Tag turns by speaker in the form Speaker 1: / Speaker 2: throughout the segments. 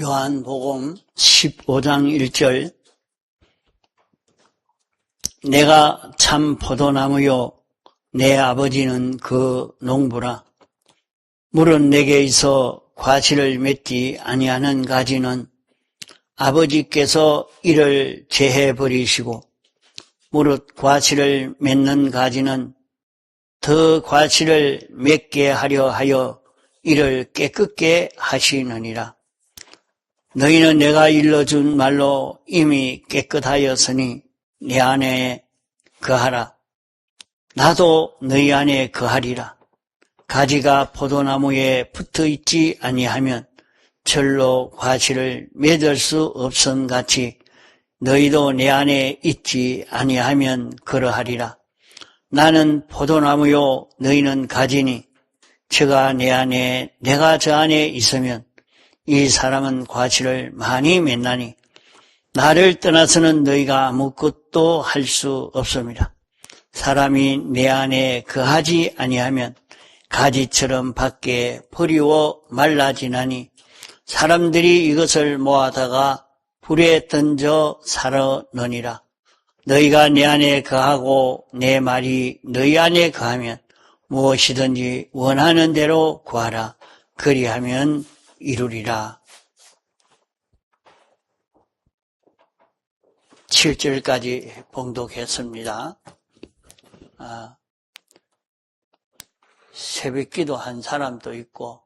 Speaker 1: 요한복음 15장 1절 내가 참 포도나무요 내 아버지는 그 농부라. 물은 내게 있어 과실을 맺지 아니하는 가지는 아버지께서 이를 제해 버리시고 무릇 과실을 맺는 가지는 더 과실을 맺게 하려 하여 이를 깨끗게 하시느니라. 너희는 내가 일러준 말로 이미 깨끗하였으니 내 안에 거하라. 나도 너희 안에 거하리라. 가지가 포도나무에 붙어있지 아니하면 절로 과실을 맺을 수 없음 같이 너희도 내 안에 있지 아니하면 그러하리라. 나는 포도나무요 너희는 가지니 저가 내 안에 내가 저 안에 있으면 이 사람은 과실을 많이 맺나니 나를 떠나서는 너희가 아무것도 할 수 없습니다. 사람이 내 안에 거하지 아니하면 가지처럼 밖에 버리워 말라지나니 사람들이 이것을 모아다가 불에 던져 사르느니라. 너희가 내 안에 거하고 내 말이 너희 안에 거하면 무엇이든지 원하는 대로 구하라. 그리하면 이루리라. 7절까지 봉독했습니다. 새벽기도 한 사람도 있고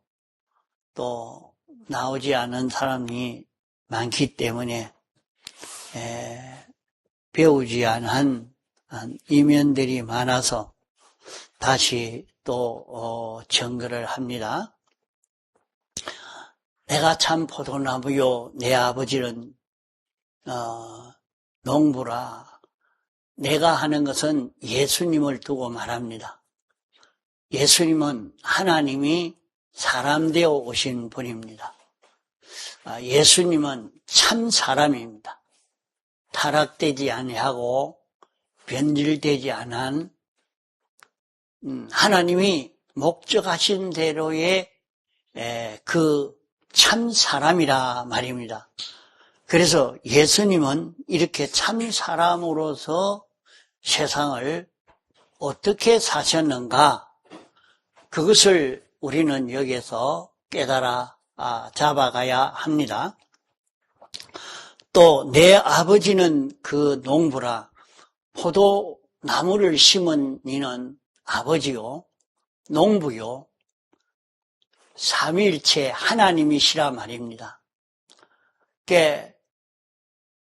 Speaker 1: 또 나오지 않은 사람이 많기 때문에 배우지 않은 이면들이 많아서 다시 또 증거를 합니다. 내가 참 포도나무요 내 아버지는 농부라. 내가 하는 것은 예수님을 두고 말합니다. 예수님은 하나님이 사람 되어 오신 분입니다. 예수님은 참 사람입니다. 타락되지 아니하고 변질되지 않은 하나님이 목적하신 대로의 그 참 사람이라 말입니다. 그래서 예수님은 이렇게 참 사람으로서 세상을 어떻게 사셨는가, 그것을 우리는 여기에서 깨달아 잡아가야 합니다. 또 내 아버지는 그 농부라. 포도나무를 심은 이는 아버지요 농부요 삼위일체 하나님이시라 말입니다.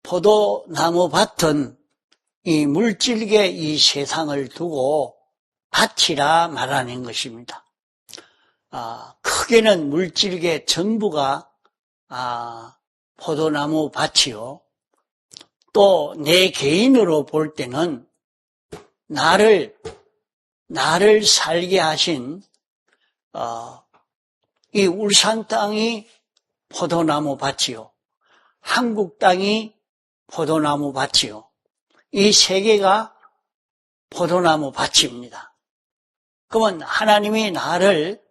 Speaker 1: 포도나무 밭은 이 물질계 이 세상을 두고 밭이라 말하는 것입니다. 크게는 물질계 전부가 포도나무 밭이요. 또 내 개인으로 볼 때는 나를 살게 하신 이 울산 땅이 포도나무 밭이요. 한국 땅이 포도나무 밭이요. 이 세 개가 포도나무 밭입니다. 그러면 하나님이 나를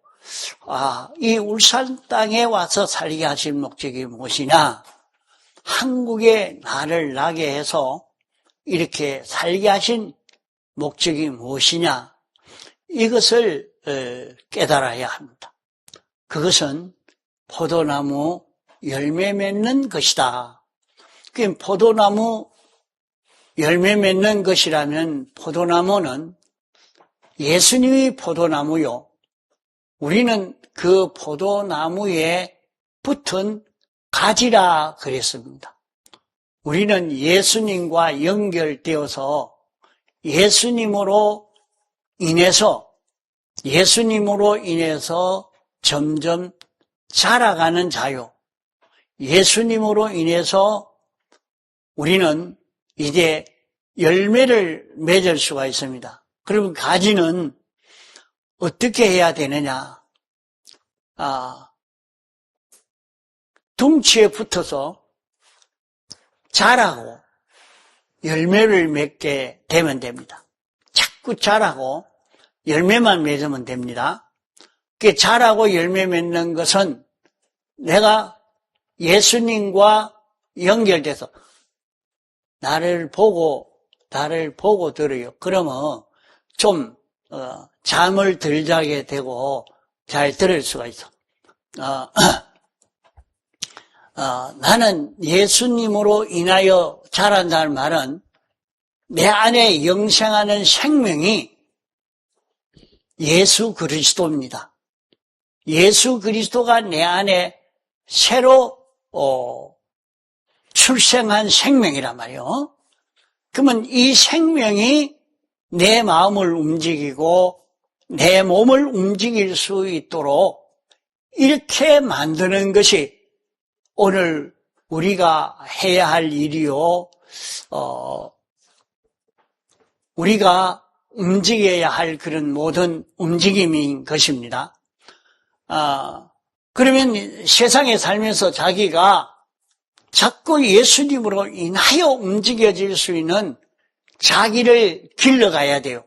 Speaker 1: 이 울산 땅에 와서 살게 하실 목적이 무엇이냐? 한국에 나를 나게 해서 이렇게 살게 하신 목적이 무엇이냐? 이것을 깨달아야 합니다. 그것은 포도나무 열매 맺는 것이다. 그럼 포도나무 열매 맺는 것이라면 포도나무는 예수님이 포도나무요. 우리는 그 포도나무에 붙은 가지라 그랬습니다. 우리는 예수님과 연결되어서 예수님으로 인해서 점점 자라가는 자요. 예수님으로 인해서 우리는 이제 열매를 맺을 수가 있습니다. 그러면 가지는 어떻게 해야 되느냐? 둥치에 붙어서 자라고 열매를 맺게 되면 됩니다. 자꾸 자라고 열매만 맺으면 됩니다. 자라고 열매 맺는 것은 내가 예수님과 연결돼서 나를 보고 들어요. 그러면 좀 잠을 덜 자게 되고 잘 들을 수가 있어. 나는 예수님으로 인하여 자란다는 말은 내 안에 영생하는 생명이 예수 그리스도입니다. 예수 그리스도가 내 안에 새로 출생한 생명이란 말이에요. 그러면 이 생명이 내 마음을 움직이고 내 몸을 움직일 수 있도록 이렇게 만드는 것이 오늘 우리가 해야 할 일이요, 우리가 움직여야 할 그런 모든 움직임인 것입니다. 그러면 세상에 살면서 자기가 자꾸 예수님으로 인하여 움직여질 수 있는 자기를 길러가야 돼요.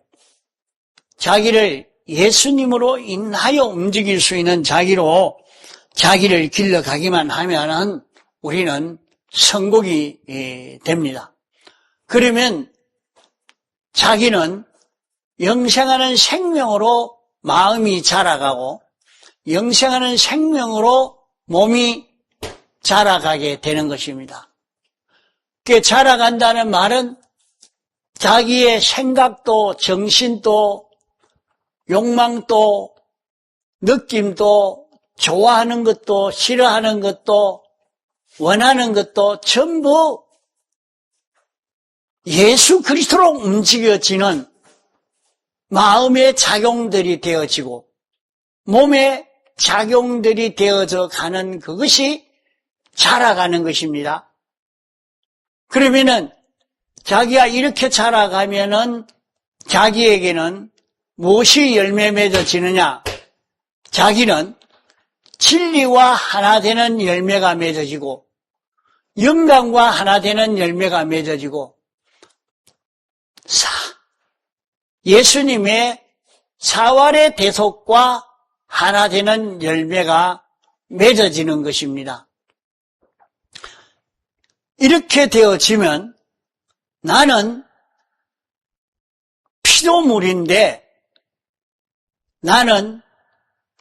Speaker 1: 자기를 예수님으로 인하여 움직일 수 있는 자기를 길러가기만 하면은 우리는 성공이 됩니다. 그러면 자기는 영생하는 생명으로 마음이 자라가고 영생하는 생명으로 몸이 자라가게 되는 것입니다. 그 자라간다는 말은 자기의 생각도 정신도 욕망도 느낌도 좋아하는 것도 싫어하는 것도 원하는 것도 전부 예수 그리스도로 움직여지는 마음의 작용들이 되어지고 몸의 작용들이 되어져 가는 그것이 자라가는 것입니다. 그러면은 자기가 이렇게 자라가면은 자기에게는 무엇이 열매 맺어지느냐? 자기는 진리와 하나 되는 열매가 맺어지고 영광과 하나 되는 열매가 맺어지고 예수님의 사활의 대속과 하나 되는 열매가 맺어지는 것입니다. 이렇게 되어지면 나는 피조물인데 나는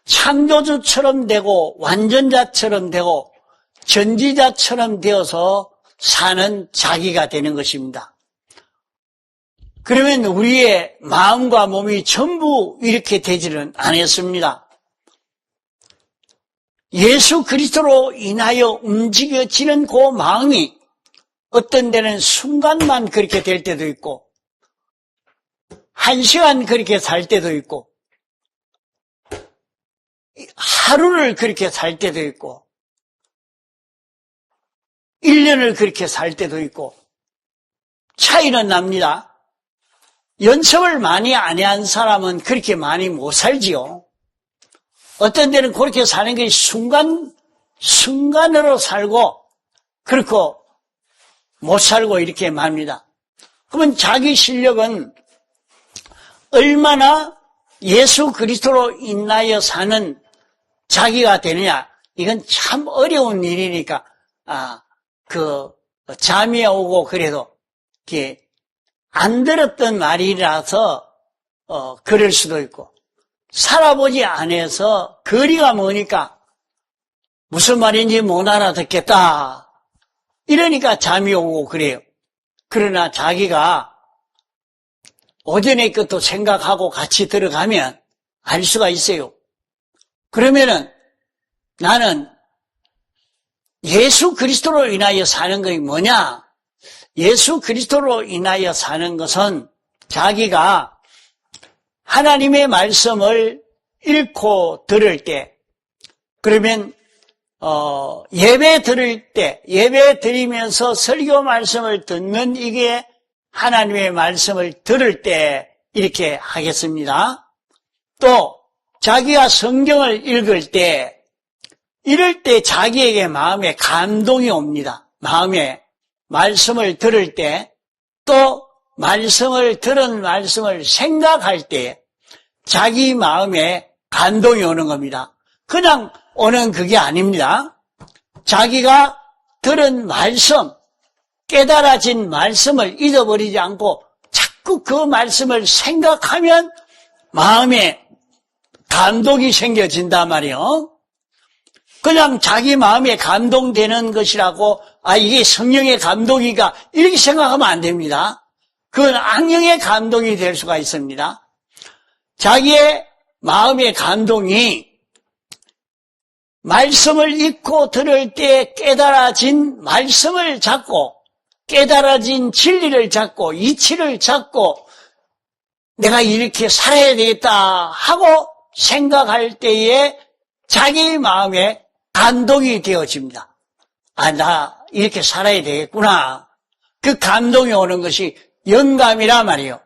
Speaker 1: 창조주처럼 되고 완전자처럼 되고 전지자처럼 되어서 사는 자기가 되는 것입니다. 그러면 우리의 마음과 몸이 전부 이렇게 되지는 않았습니다. 예수 그리스도로 인하여 움직여지는 그 마음이 어떤 데는 순간만 그렇게 될 때도 있고 1시간 그렇게 살 때도 있고 하루를 그렇게 살 때도 있고 1년을 그렇게 살 때도 있고 차이는 납니다. 연습을 많이 안 한 사람은 그렇게 많이 못 살지요. 어떤 데는 그렇게 사는 게 순간으로 살고 그렇고 못 살고 이렇게 맙니다. 그러면 자기 실력은 얼마나 예수 그리스도로 인하여 사는 자기가 되느냐, 이건 참 어려운 일이니까 잠이 오고 그래도 이렇게 안 들었던 말이라서 그럴 수도 있고 살아보지 않아서 거리가 머니까 무슨 말인지 못 알아듣겠다 이러니까 잠이 오고 그래요. 그러나 자기가 오전의 것도 생각하고 같이 들어가면 알 수가 있어요. 그러면은 나는 예수 그리스도로 인하여 사는 것이 뭐냐? 예수 그리스도로 인하여 사는 것은 자기가 하나님의 말씀을 읽고 들을 때, 그러면 예배 드릴 때, 예배 드리면서 설교 말씀을 듣는 이게 하나님의 말씀을 들을 때 이렇게 하겠습니다. 또 자기가 성경을 읽을 때, 이럴 때 자기에게 마음에 감동이 옵니다. 마음에 말씀을 들을 때, 또 말씀을 들은 말씀을 생각할 때 자기 마음에 감동이 오는 겁니다. 그냥 오는 그게 아닙니다. 자기가 들은 말씀, 깨달아진 말씀을 잊어버리지 않고 자꾸 그 말씀을 생각하면 마음에 감동이 생겨진단 말이에요. 그냥 자기 마음에 감동되는 것이라고 이게 성령의 감동이가 이렇게 생각하면 안 됩니다. 그건 악령의 감동이 될 수가 있습니다. 자기의 마음의 감동이 말씀을 읽고 들을 때 깨달아진 말씀을 잡고 깨달아진 진리를 잡고 이치를 잡고 내가 이렇게 살아야 되겠다 하고 생각할 때에 자기 마음에 감동이 되어집니다. 나 이렇게 살아야 되겠구나. 그 감동이 오는 것이 영감이란 말이에요.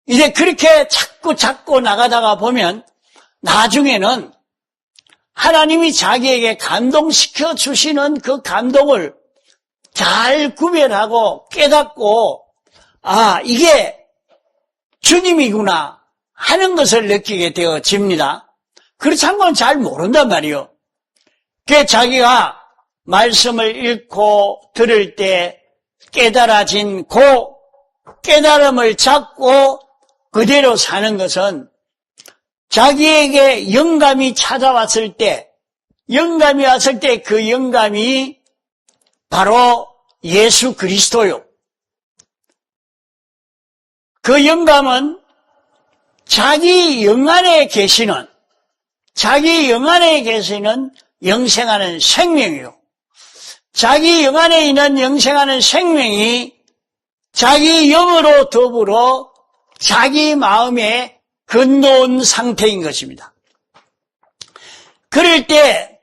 Speaker 1: 이제 그렇게 자꾸 나가다가 보면 나중에는 하나님이 자기에게 감동시켜 주시는 그 감동을 잘 구별하고 깨닫고 이게 주님이구나 하는 것을 느끼게 되어집니다. 그렇지 않고는 잘 모른단 말이에요. 그래서 자기가 말씀을 읽고 들을 때 깨달아진 그 깨달음을 잡고 그대로 사는 것은 자기에게 영감이 찾아왔을 때, 영감이 왔을 때 그 영감이 바로 예수 그리스도요. 그 영감은 자기 영 안에 계시는 영생하는 생명이요. 자기 영 안에 있는 영생하는 생명이 자기 영으로 더불어 자기 마음에 건너온 상태인 것입니다. 그럴 때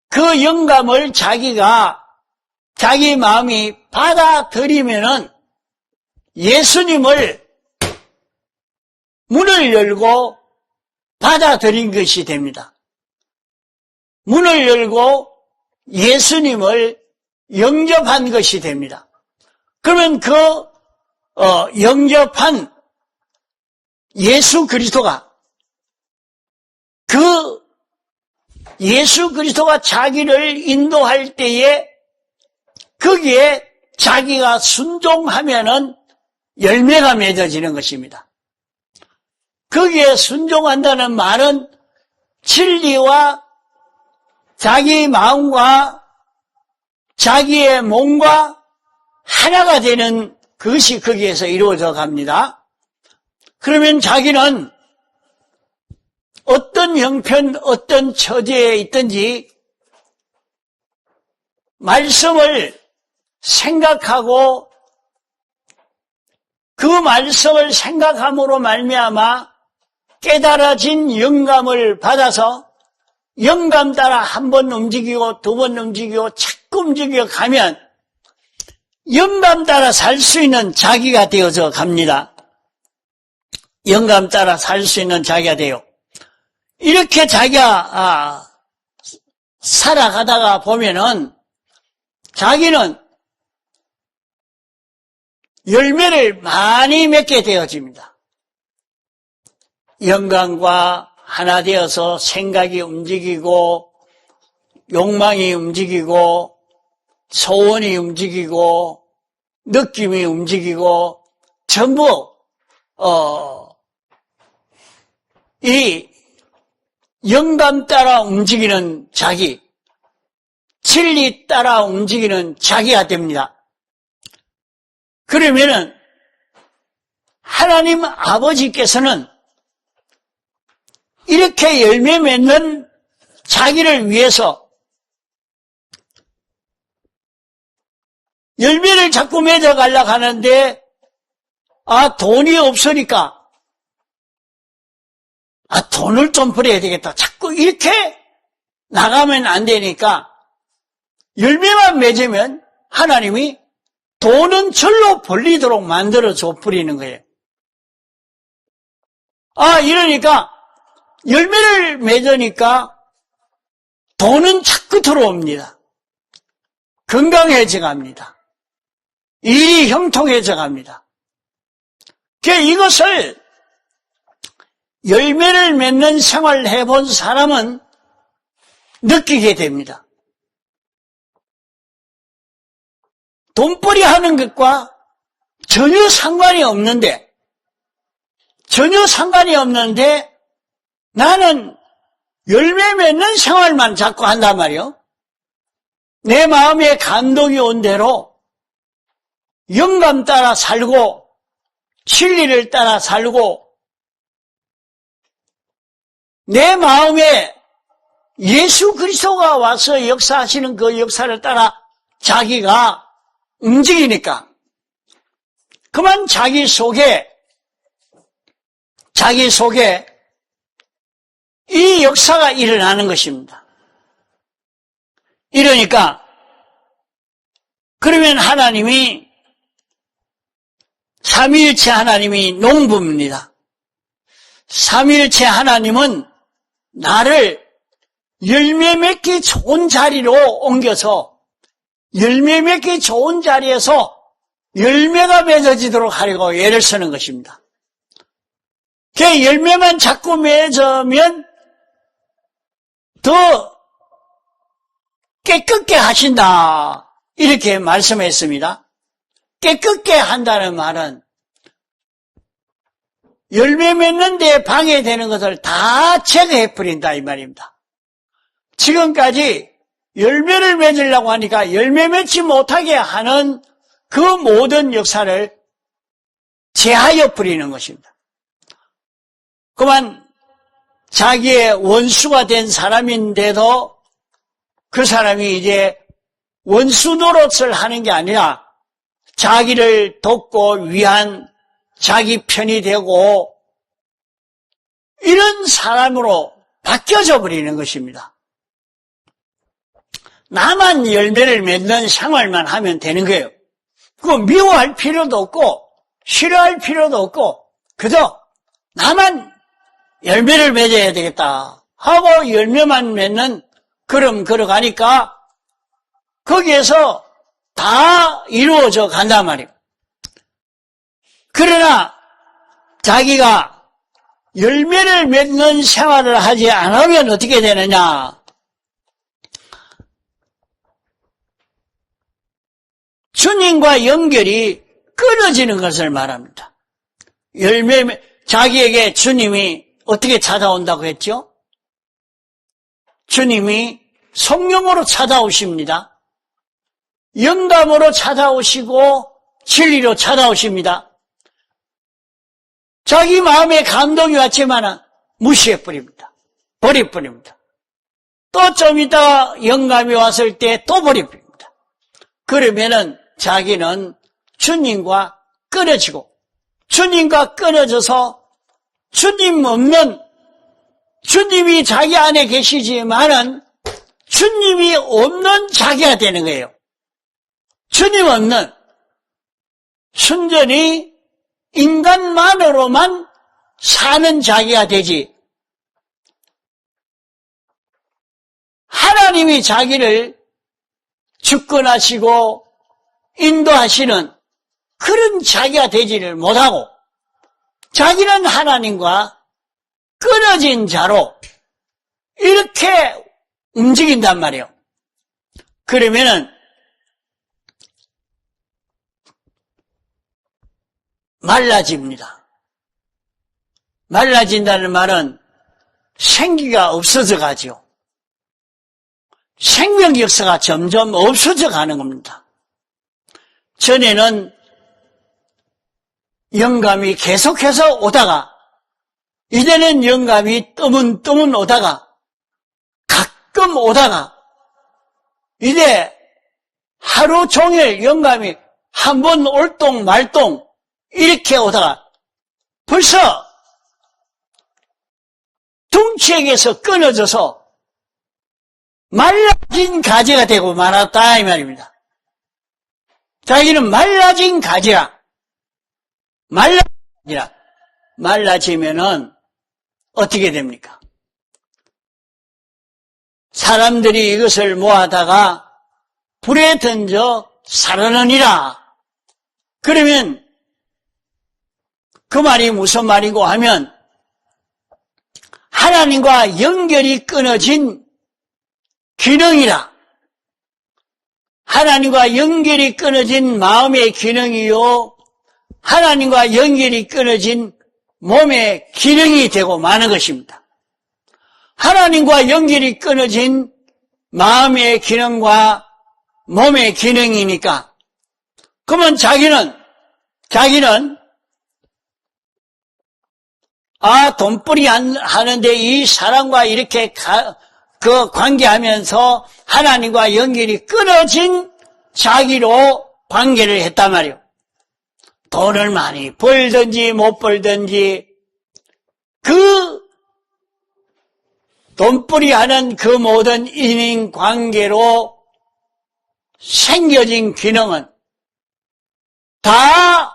Speaker 1: 그 영감을 자기 마음이 받아들이면은 예수님을 문을 열고 받아들인 것이 됩니다. 문을 열고 예수님을 영접한 것이 됩니다. 그러면 영접한 예수 그리스도가 예수 그리스도가 자기를 인도할 때에 거기에 자기가 순종하면은 열매가 맺어지는 것입니다. 거기에 순종한다는 말은 진리와 자기 마음과 자기의 몸과 하나가 되는 그것이 거기에서 이루어져 갑니다. 그러면 자기는 어떤 형편, 어떤 처지에 있든지 말씀을 생각하고 그 말씀을 생각함으로 말미암아 깨달아진 영감을 받아서 영감 따라 한 번 움직이고 두 번 움직이고 자꾸 움직여 가면 영감 따라 살 수 있는 자기가 되어져 갑니다. 영감 따라 살 수 있는 자기가 돼요. 이렇게 자기가 살아가다가 보면은 자기는 열매를 많이 맺게 되어집니다. 영감과 하나 되어서 생각이 움직이고 욕망이 움직이고 소원이 움직이고 느낌이 움직이고 전부 이 영감 따라 움직이는 자기, 진리 따라 움직이는 자기가 됩니다. 그러면은 하나님 아버지께서는 이렇게 열매 맺는 자기를 위해서 열매를 자꾸 맺어가려고 하는데 돈이 없으니까 돈을 좀 벌어야 되겠다. 자꾸 이렇게 나가면 안 되니까 열매만 맺으면 하나님이 돈은 절로 벌리도록 만들어줘 버리는 거예요. 이러니까 열매를 맺으니까 돈은 자꾸 들어옵니다. 건강해져 갑니다. 일이 형통해져 갑니다. 이것을 열매를 맺는 생활을 해본 사람은 느끼게 됩니다. 돈벌이 하는 것과 전혀 상관이 없는데 나는 열매 맺는 생활만 자꾸 한단 말이요. 내 마음에 감동이 온 대로 영감 따라 살고 진리를 따라 살고 내 마음에 예수 그리스도가 와서 역사하시는 그 역사를 따라 자기가 움직이니까 그만 자기 속에 이 역사가 일어나는 것입니다. 이러니까 그러면 하나님이 삼위일체 하나님이 농부입니다. 삼위일체 하나님은 나를 열매 맺기 좋은 자리로 옮겨서 열매 맺기 좋은 자리에서 열매가 맺어지도록 하려고 애를 쓰는 것입니다. 그 열매만 자꾸 맺으면 더 깨끗게 하신다 이렇게 말씀했습니다. 깨끗게 한다는 말은 열매 맺는 데 방해되는 것을 다 제거해버린다 이 말입니다. 지금까지 열매를 맺으려고 하니까 열매 맺지 못하게 하는 그 모든 역사를 제하여 버리는 것입니다. 그만 자기의 원수가 된 사람인데도 그 사람이 이제 원수 노릇을 하는 게 아니라 자기를 돕고 위한 자기 편이 되고 이런 사람으로 바뀌어져 버리는 것입니다. 나만 열매를 맺는 생활만 하면 되는 거예요. 그거 미워할 필요도 없고 싫어할 필요도 없고 그저 나만 열매를 맺어야 되겠다 하고 열매만 맺는 걸음 걸어가니까 거기에서 다 이루어져 간단 말이에요. 그러나 자기가 열매를 맺는 생활을 하지 않으면 어떻게 되느냐? 주님과 연결이 끊어지는 것을 말합니다. 자기에게 주님이 어떻게 찾아온다고 했죠? 주님이 성령으로 찾아오십니다. 영감으로 찾아오시고 진리로 찾아오십니다. 자기 마음에 감동이 왔지만 무시해버립니다. 버려버립니다. 또 좀 이따 영감이 왔을 때 또 버려버립니다. 그러면은 자기는 주님과 끊어지고 주님과 끊어져서 주님이 자기 안에 계시지만은 주님이 없는 자기가 되는 거예요. 주님 없는 순전히 인간만으로만 사는 자기가 되지 하나님이 자기를 주권하시고 인도하시는 그런 자기가 되지를 못하고 자기는 하나님과 끊어진 자로 이렇게 움직인단 말이에요. 그러면은 말라집니다. 말라진다는 말은 생기가 없어져 가죠. 생명 역사가 점점 없어져 가는 겁니다. 전에는 영감이 계속해서 오다가 이제는 영감이 뜨문뜨문 오다가 가끔 오다가 이제 하루 종일 영감이 한 번 올동 말동 이렇게 오다가 벌써 둥치에게서 끊어져서 말라진 가지가 되고 말았다 이 말입니다. 자기는 말라진 가지라. 말라지면은 어떻게 됩니까? 사람들이 이것을 모아다가 불에 던져 사르느니라. 그러면 그 말이 무슨 말이고 하면 하나님과 연결이 끊어진 기능이라. 하나님과 연결이 끊어진 마음의 기능이요, 하나님과 연결이 끊어진 몸의 기능이 되고 마는 것입니다. 하나님과 연결이 끊어진 마음의 기능과 몸의 기능이니까, 그러면 자기는 돈벌이 하는데 이 사람과 이렇게 관계하면서 하나님과 연결이 끊어진 자기로 관계를 했단 말이에요. 돈을 많이 벌든지 못 벌든지 그 돈벌이 하는 그 모든 인간관계로 생겨진 기능은 다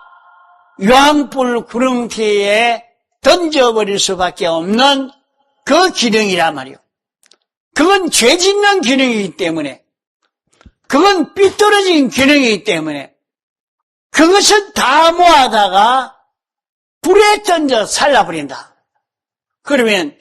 Speaker 1: 유황불 구름티에 던져버릴 수밖에 없는 그 기능이란 말이에요. 그건 죄 짓는 기능이기 때문에, 그건 삐뚤어진 기능이기 때문에 그것은 다 모아다가 불에 던져 살라버린다. 그러면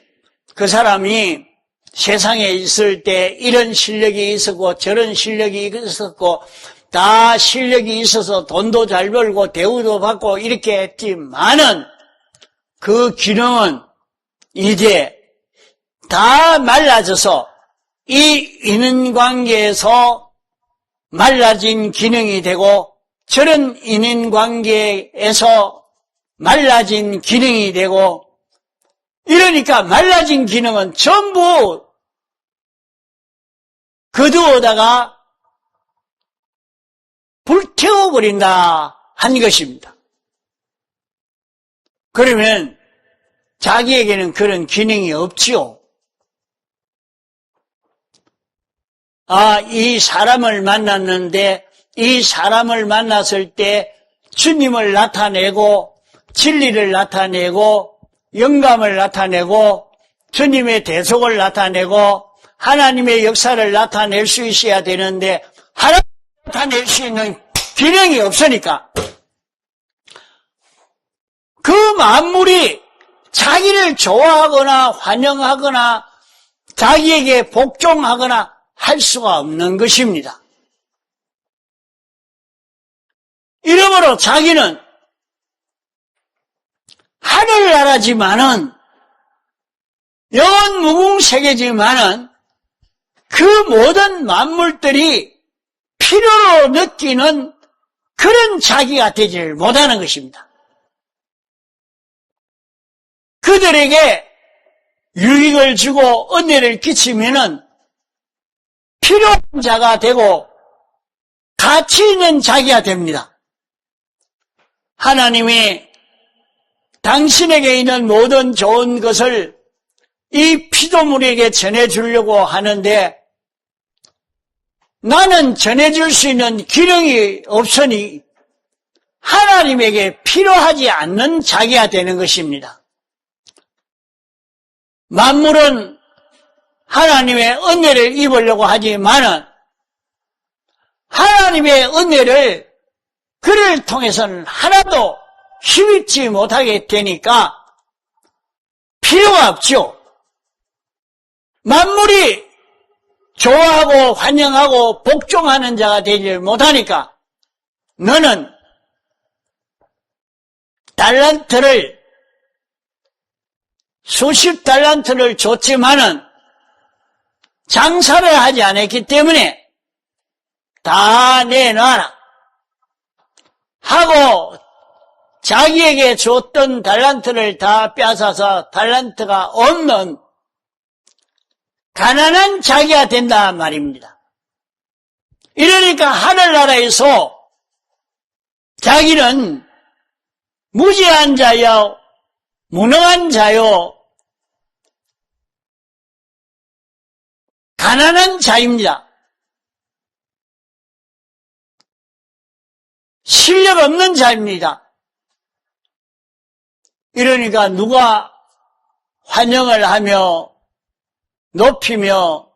Speaker 1: 그 사람이 세상에 있을 때 이런 실력이 있었고 저런 실력이 있었고 다 실력이 있어서 돈도 잘 벌고 대우도 받고 이렇게 했지만은 그 기능은 이제 다 말라져서 이 인연관계에서 말라진 기능이 되고 저런 인연관계에서 말라진 기능이 되고, 이러니까 말라진 기능은 전부 거두어다가 불태워버린다 한 것입니다. 그러면 자기에게는 그런 기능이 없지요. 이 사람을 만났는데 이 사람을 만났을 때 주님을 나타내고 진리를 나타내고 영감을 나타내고 주님의 대속을 나타내고 하나님의 역사를 나타낼 수 있어야 되는데 하나님을 나타낼 수 있는 기능이 없으니까 그 만물이 자기를 좋아하거나 환영하거나 자기에게 복종하거나 할 수가 없는 것입니다. 이러므로 자기는 하늘나라지만은 영원 무궁세계지만은 그 모든 만물들이 필요로 느끼는 그런 자기가 되지를 못하는 것입니다. 그들에게 유익을 주고 은혜를 끼치면은 필요한 자가 되고 가치 있는 자기가 됩니다. 하나님이 당신에게 있는 모든 좋은 것을 이 피조물에게 전해주려고 하는데 나는 전해줄 수 있는 기능이 없으니 하나님에게 필요하지 않는 자기가 되는 것입니다. 만물은 하나님의 은혜를 입으려고 하지만은 하나님의 은혜를 그를 통해서는 하나도 힘입지 못하게 되니까 필요가 없죠. 만물이 좋아하고 환영하고 복종하는 자가 되지 못하니까 너는 달란트를 수십 달란트를 줬지만은 장사를 하지 않았기 때문에 다 내놔라 하고 자기에게 줬던 달란트를 다 빼앗아서 달란트가 없는 가난한 자기가 된다 말입니다. 이러니까 하늘나라에서 자기는 무지한 자요, 무능한 자요, 가난한 자입니다. 실력 없는 자입니다. 이러니까 누가 환영을 하며 높이며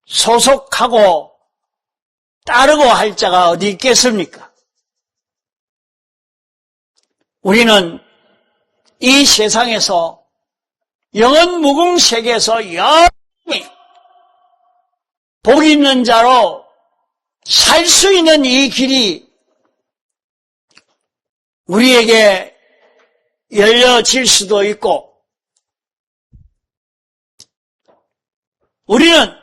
Speaker 1: 소속하고 따르고 할 자가 어디 있겠습니까? 우리는 이 세상에서 영원 무궁 세계에서 영원히 복 있는 자로 살 수 있는 이 길이 우리에게 열려질 수도 있고, 우리는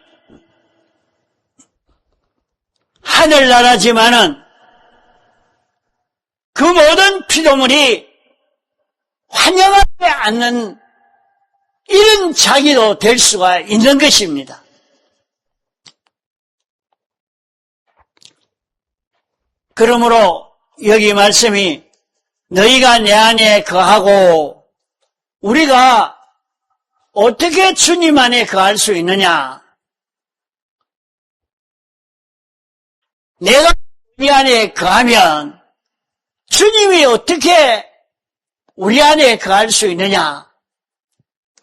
Speaker 1: 하늘나라지만은 그 모든 피조물이 환영하지 않는 이런 자기도 될 수가 있는 것입니다. 그러므로 여기 말씀이 너희가 내 안에 거하고, 우리가 어떻게 주님 안에 거할 수 있느냐? 내가 우리 안에 거하면 주님이 어떻게 우리 안에 거할 수 있느냐?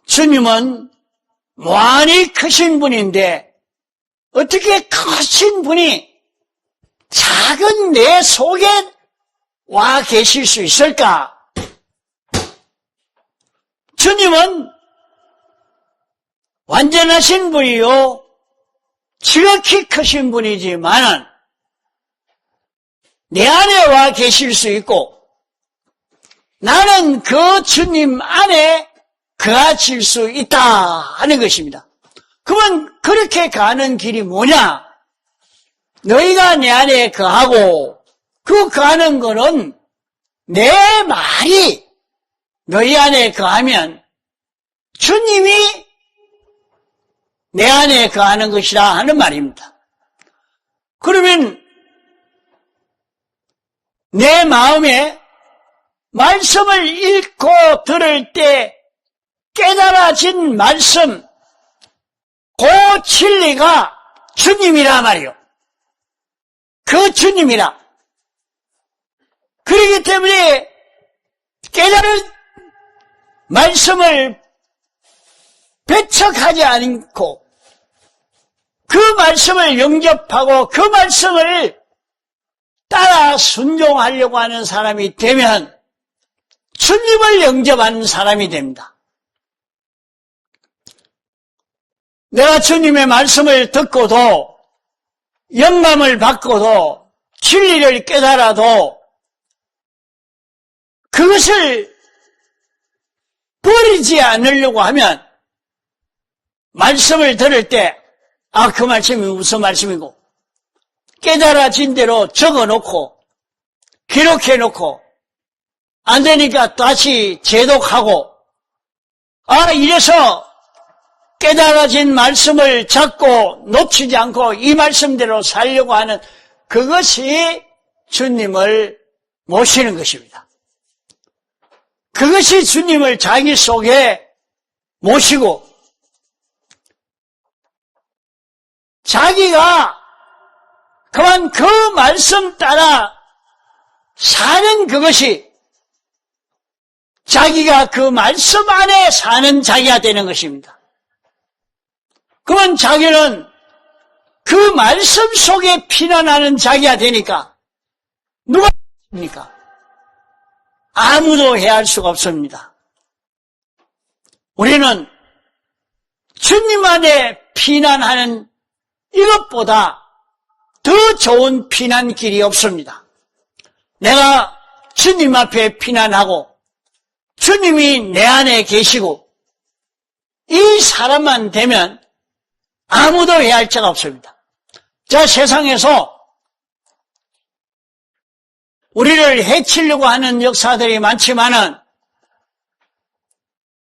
Speaker 1: 주님은 무한히 크신 분인데 어떻게 크신 분이 작은 내 속에 와 계실 수 있을까? 주님은 완전하신 분이요, 지극히 크신 분이지만은 내 안에 와 계실 수 있고, 나는 그 주님 안에 거하실 수 있다 하는 것입니다. 그러면 그렇게 가는 길이 뭐냐? 너희가 내 안에 거하고, 그 거하는 거는 내 말이 너희 안에 거하면 주님이 내 안에 거하는 것이라 하는 말입니다. 그러면 내 마음에 말씀을 읽고 들을 때 깨달아진 말씀, 그 진리가 주님이라 말이요. 그 주님이라. 그렇기 때문에 깨달은 말씀을 배척하지 않고 그 말씀을 영접하고 그 말씀을 따라 순종하려고 하는 사람이 되면 주님을 영접하는 사람이 됩니다. 내가 주님의 말씀을 듣고도 영감을 받고도 진리를 깨달아도 그것을 버리지 않으려고 하면 말씀을 들을 때 그 말씀이 무슨 말씀이고 깨달아진 대로 적어놓고 기록해놓고 안 되니까 다시 재독하고 이래서 깨달아진 말씀을 잡고 놓치지 않고 이 말씀대로 살려고 하는 그것이 주님을 모시는 것입니다. 그것이 주님을 자기 속에 모시고 자기가 그만 그 말씀 따라 사는 그것이 자기가 그 말씀 안에 사는 자기가 되는 것입니다. 그러면 자기는 그 말씀 속에 피난하는 자기가 되니까 누가 합니까? 아무도 해할 수가 없습니다. 우리는 주님 안에 피난하는 이것보다 더 좋은 피난길이 없습니다. 내가 주님 앞에 피난하고 주님이 내 안에 계시고 이 사람만 되면 아무도 해할 자가 없습니다. 자, 세상에서 우리를 해치려고 하는 역사들이 많지만은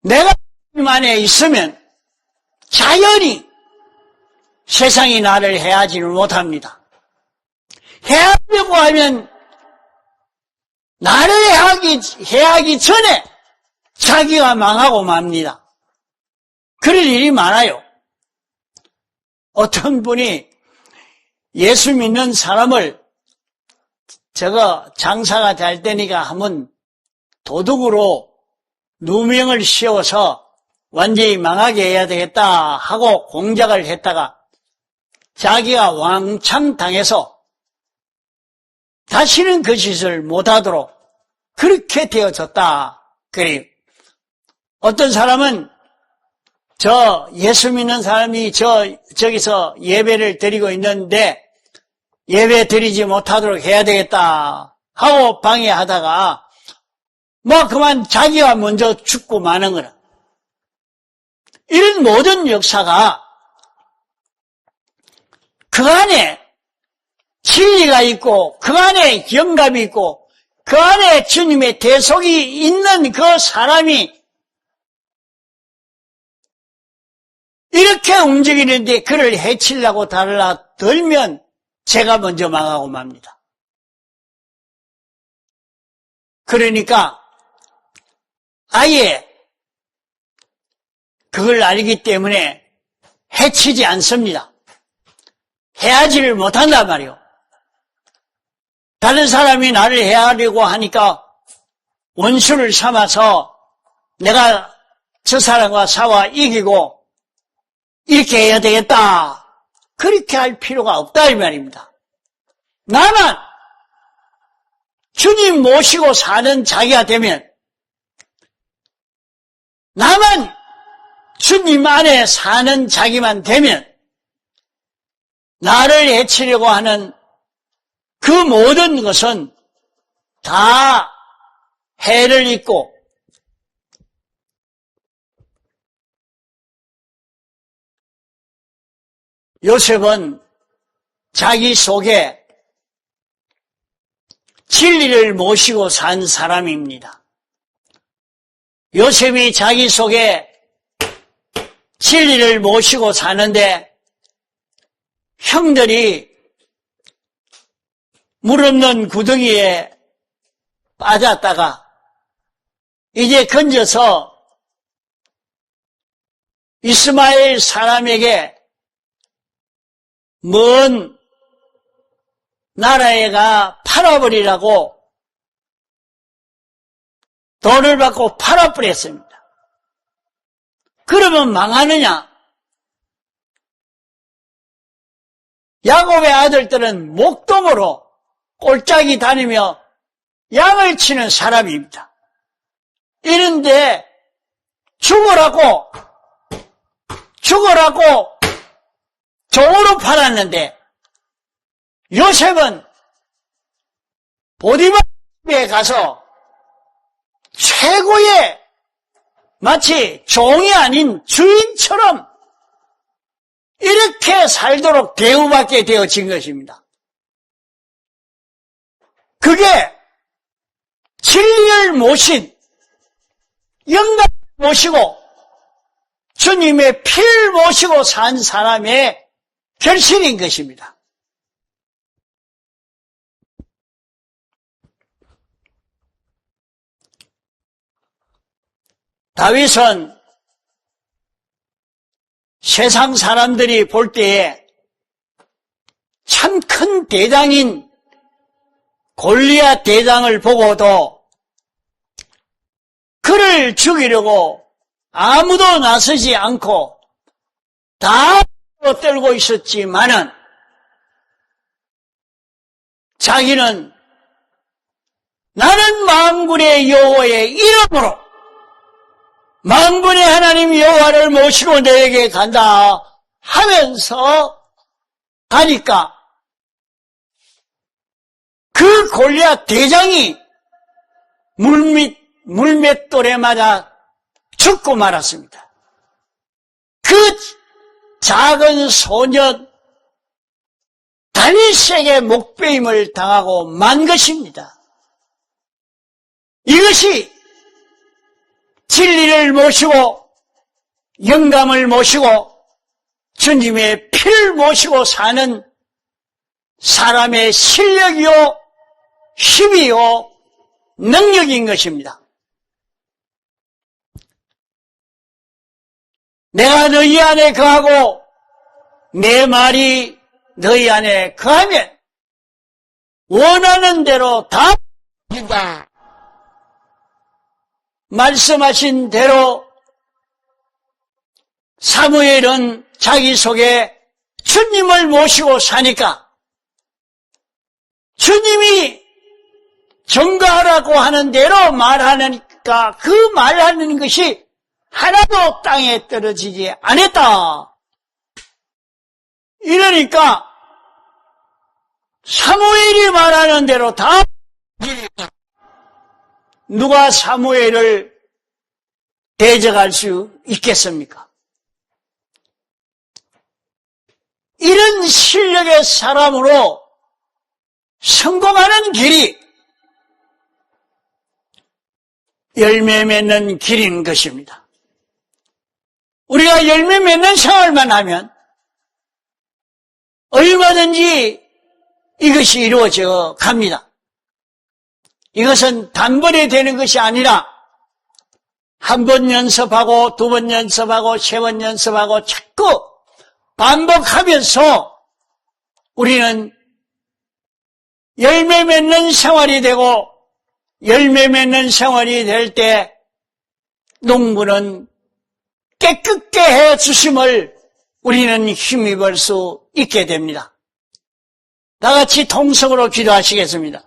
Speaker 1: 내가 주님 안에 있으면 자연히 세상이 나를 해하지를 못합니다. 해하려고 하면 나를 해하기 전에 자기가 망하고 맙니다. 그럴 일이 많아요. 어떤 분이 예수 믿는 사람을 장사가 잘 되니까 하면 도둑으로 누명을 씌워서 완전히 망하게 해야 되겠다 하고 공작을 했다가 자기가 왕창 당해서 다시는 그 짓을 못하도록 그렇게 되어졌다. 그래요. 어떤 사람은 예수 믿는 사람이 저기서 예배를 드리고 있는데 예배 드리지 못하도록 해야 되겠다 하고 방해하다가 그만 자기가 먼저 죽고 마는 거라. 이런 모든 역사가 그 안에 진리가 있고 그 안에 영감이 있고 그 안에 주님의 대속이 있는 그 사람이 이렇게 움직이는데 그를 해치려고 달라들면 제가 먼저 망하고 맙니다. 그러니까 아예 그걸 알기 때문에 해치지 않습니다. 해하지를 못한단 말이요. 다른 사람이 나를 해하려고 하니까 원수를 삼아서 내가 저 사람과 싸워 이기고 이렇게 해야 되겠다. 그렇게 할 필요가 없다 이 말입니다. 나만 주님 모시고 사는 자기가 되면, 나만 주님 안에 사는 자기만 되면 나를 해치려고 하는 그 모든 것은 다 해를 입고 요셉은 자기 속에 진리를 모시고 산 사람입니다. 요셉이 자기 속에 진리를 모시고 사는데 형들이 물 없는 구덩이에 빠졌다가 이제 건져서 이스마엘 사람에게 먼 나라에 가 팔아버리라고 돈을 받고 팔아버렸습니다. 그러면 망하느냐? 야곱의 아들들은 목동으로 꼴짝이 다니며 양을 치는 사람입니다. 이런데 죽으라고 종으로 팔았는데 요셉은 보디발에 가서 최고의 마치 종이 아닌 주인처럼 이렇게 살도록 대우받게 되어진 것입니다. 그게 진리를 모신, 영감을 모시고 주님의 피를 모시고 산 사람의 결실인 것입니다. 다윗은 세상 사람들이 볼 때에 참 큰 대장인 골리앗 대장을 보고도 그를 죽이려고 아무도 나서지 않고 다 떨고 있었지만은 자기는 나는 만군의 여호와의 이름으로 만군의 하나님 여호와를 모시고 너에게 간다 하면서 가니까 그 골리앗 대장이 물맷돌에 맞아 죽고 말았습니다. 그 작은 소년 다윗에게 목베임을 당하고 만 것입니다. 이것이 진리를 모시고 영감을 모시고 주님의 피를 모시고 사는 사람의 실력이요 힘이요 능력인 것입니다. 내가 너희 안에 거하고 내 말이 너희 안에 거하면 원하는 대로 다 준다. 말씀하신 대로 사무엘은 자기 속에 주님을 모시고 사니까 주님이 전가하라고 하는 대로 말하니까 그 말하는 것이 하나도 땅에 떨어지지 않았다. 이러니까 그들이 말하는 대로 다 누가 사무엘을 대적할 수 있겠습니까? 이런 실력의 사람으로 성공하는 길이 열매 맺는 길인 것입니다. 우리가 열매 맺는 생활만 하면 얼마든지 이것이 이루어져 갑니다. 이것은 단번에 되는 것이 아니라 한 번 연습하고 두 번 연습하고 세 번 연습하고 자꾸 반복하면서 우리는 열매 맺는 생활이 되고 열매 맺는 생활이 될 때 농부는 깨끗게 해 주심을 우리는 힘입을 수 있게 됩니다. 다 같이 통성으로 기도하시겠습니다.